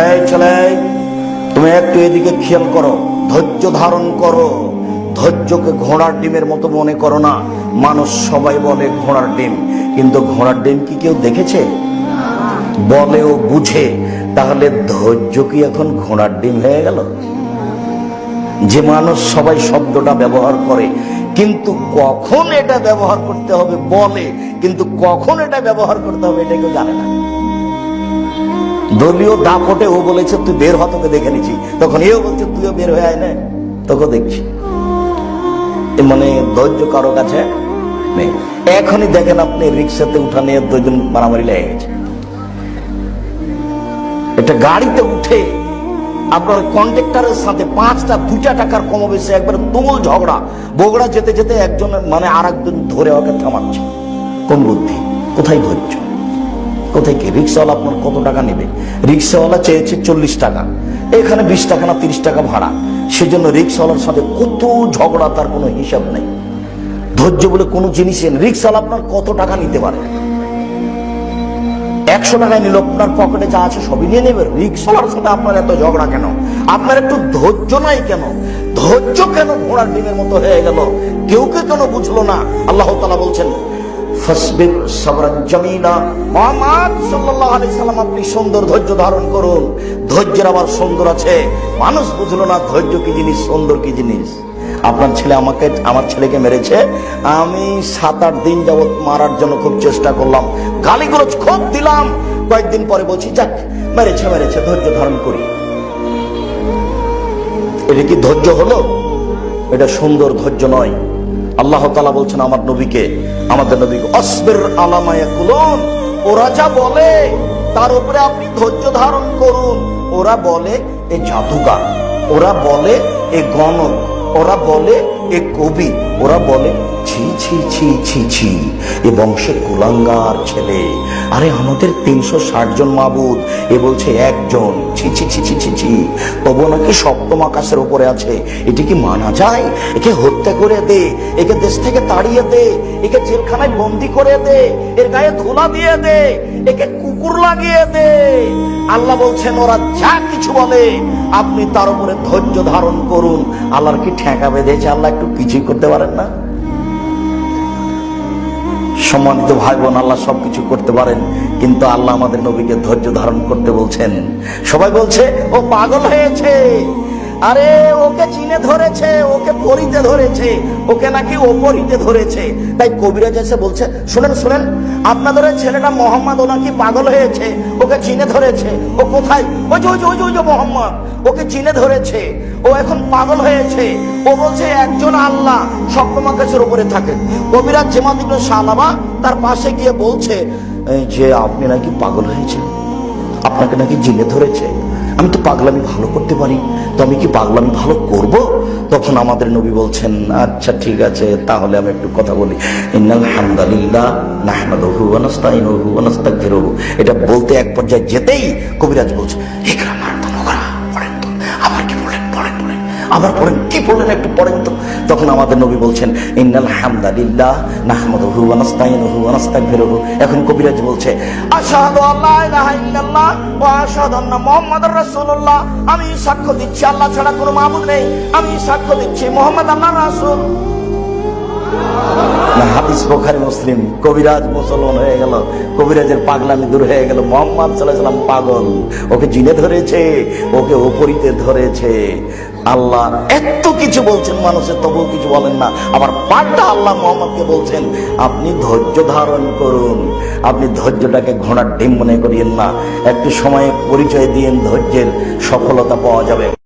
এই ছেলে, তুমি একটু এদিকে খেয়াল করো, ধৈর্য ধারণ করো। ধৈর্যকে ঘোড়ার ডিমের মতো মনে করো না। মানুষ সবাই বলে ঘোড়ার ডিম, কিন্তু ঘোড়ার ডিম কি কেউ দেখেছে? বলেও বুঝে। তাহলে ধৈর্য কি এখন ঘোড়ার ডিম হয়ে গেল? যে মানুষ সবাই শব্দটা ব্যবহার করে, কিন্তু কখন এটা ব্যবহার করতে হবে বলে, কিন্তু কখন এটা ব্যবহার করতে হবে এটা কেউ জানে না। দলীয় দাপটে ও বলেছে তুই বের হ, তোকে দেখে নিচ্ছি, তখন এও বলছে তুইও বের হয়ে আয় না, তোকে দেখছি। মানে ধৈর্য কারো কাছে নেই। এখনই দেখেন আপনি রিক্সাতে উঠা নিয়ে দুজন মারামারি লেগে গেছে। এটা গাড়িতে উঠে আপনার কন্ট্রাক্টরের সাথে 2টা টাকার কমবেশি একবার তুমুল ঝগড়া। বগুড়া যেতে যেতে একজন মানে আর একজন ধরে ওকে থামাচ্ছে। কোন বুদ্ধি? কোথায় ধৈর্য? কোথায় কি? রিক্সাওয়ালা আপনার কত টাকা নেবে? রিক্সাওয়ালা চেয়েছে 40 টাকা, এখানে 20 টাকা না 30 টাকা ভাড়া। সেজন্য রিক্সাওয়ালার সাথে কত ঝগড়া, তার কোনো হিসাব নেই। ধৈর্য বলে কোনো জিনিসই নেই। রিক্সাওয়ালা আপনার কত টাকা নিতে পারে? 100 টাকায় নিল, আপনার পকেটে যা আছে সবই নিয়ে নেবে। রিক্সাওয়ালার সাথে আপনার এত ঝগড়া কেন? আপনার একটু ধৈর্য নাই কেন? ধৈর্য কেন ঘোড়ার ডিমের মতো হয়ে গেল? কেউ কেন বুঝলো না? আল্লাহ তাআলা বলছেন ফাসবির সাবরান জামিলা, মুহাম্মদ সাল্লাল্লাহু আলাইহি সাল্লাম আপনি সুন্দর ধৈর্য ধারণ করুন। ধৈর্যের আবার সুন্দর আছে। মানুষ বুঝলো না ধৈর্য কি জিনিস, সুন্দর কি জিনিস। আপনার ছেলে আমার ছেলেকে মেরেছে, আমি 7-8 দিন যাবত মারার জন্য খুব চেষ্টা করলাম, গালিগালাজ খুব দিলাম। কয়েকদিন পরে বলছি যাক মেরেছে, ধৈর্য ধারণ করি। এটা কি ধৈর্য হলো? এটা সুন্দর ধৈর্য নয়। আল্লাহ তাআলা বলছেন আমাদের নবীকে আসবির আলা মা ইয়াকুলুন, ওরা যা বলে তার উপরে আপনি ধৈর্য ধারণ করুন। ওরা বলে এ জাদুগার, ওরা বলে এ গণক, ওরা বলে এ কবি, ওরা বলে ছি ছি ছি ছি ছি এ বংশের কুলাঙ্গার ছেলে। আরে আমাদের 360 জন মাবুদ, এ বলছে একজন। ছি ছি ছি ছি ছি ছি, তবু নাকি সপ্তম আকাশের উপরে আছে। এটি কি মানা যায়? একে হত্যা করে দে, একে দেশ থেকে তাড়িয়ে দে, একে জেলখানায় বন্দি করে দে, এর গায়ে ধুলা দিয়ে দে, একে কুকুর লাগিয়ে দে। আল্লাহ বলছেন ওরা যা কিছু বলে আপনি তার উপরে ধৈর্য ধারণ করুন। আল্লাহর কি ঠেকা বেঁধেছে? আল্লাহ একটু পিছিয়ে করতে পারেন না? সম্মানিত ভাই বোন, আল্লাহ সবকিছু করতে পারেন, কিন্তু আল্লাহ আমাদের নবীকে ধৈর্য ধারণ করতে বলছেন। সবাই বলছে ও পাগল হয়েছে, আরে ওকে চিনে ধরেছে, ওকে পরিতে ধরেছে, ওকে নাকি ওপরিতে ধরেছে। তাই কবিরাজ এসে বলছে শুনেন আপনাদের ছেলেটা মোহাম্মদ, ও নাকি পাগল হয়েছে, ওকে চিনে ধরেছে। ও কোথায়? ওই যে মোহাম্মদ, ওকে চিনে ধরেছে, ও এখন পাগল হয়েছে। ও বলছে একজন আল্লাহ সপ্তম আকাশের উপরে থাকে। কবিরাজ জামাত ইবনে শালাবা তার পাশে গিয়ে বলছে যে আপনি নাকি পাগল হয়েছে, আপনাকে নাকি জিনে ধরেছে। আমি তো পাগলামি ভালো করতে পারি, তো আমি কি পাগলামি ভালো করব? তখন আমাদের নবী বলছেন আচ্ছা ঠিক আছে, তাহলে আমি একটু কথা বলি। ইন্নাল হামদালিল্লাহ নাহমাদুহু ওয়া নাস্তাইনুহু ওয়া নাস্তাগফিরুহু। এটা বলতে এক পর্যায়ে যেতেই কবিরাজ বলছে ইকরা মারতাম ওকরা, পড়েন তো। আবার কি বলেন? পড়েন আবার পড়েন। কি বললেন? একটু পড়েন তো। তখন আমাদের নবী বলছেন ইন্নাল হামদালিল্লাহ নাহমাদুহু ওয়া নাস্তাইনুহু ওয়া নাস্তাগফিরুহু। এখন কবিরাজ বলছে আশহাদু আল্লা ইলাহা ইল্লাল্লাহ ওয়া আশহাদু আন্না মুহাম্মাদুর রাসূলুল্লাহ, আমি সাক্ষ্য দিচ্ছি আল্লাহ ছাড়া কোনো মাবুদ নেই, আমি সাক্ষ্য দিচ্ছি মুহাম্মদ আল্লাহর রাসূল। না, হাদিস বুখারী মুসলিম। কবিরাজ মুসলমান হয়ে গেল, কবিরাজের পাগলামি দূর হয়ে গেল। মুহাম্মদ সাল্লাল্লাহু আলাইহি ওয়াসাল্লাম পাগল, ওকে জিনে ধরেছে, ওকে ওপরিতে ধরেছে। আল্লাহ এত কিছু বলছেন মানুষের, তবুও কিছু বলেন না। আবার পাল্টা আল্লাহ মুহাম্মদকে বলছেন আপনি ধৈর্য ধারণ করুন, আপনি ধৈর্যটাকে ঘোড়ার ডিম মনে করিয়েন না। একটু সময়ে পরিচয় দিয়েন, ধৈর্যের সফলতা পাওয়া যাবে।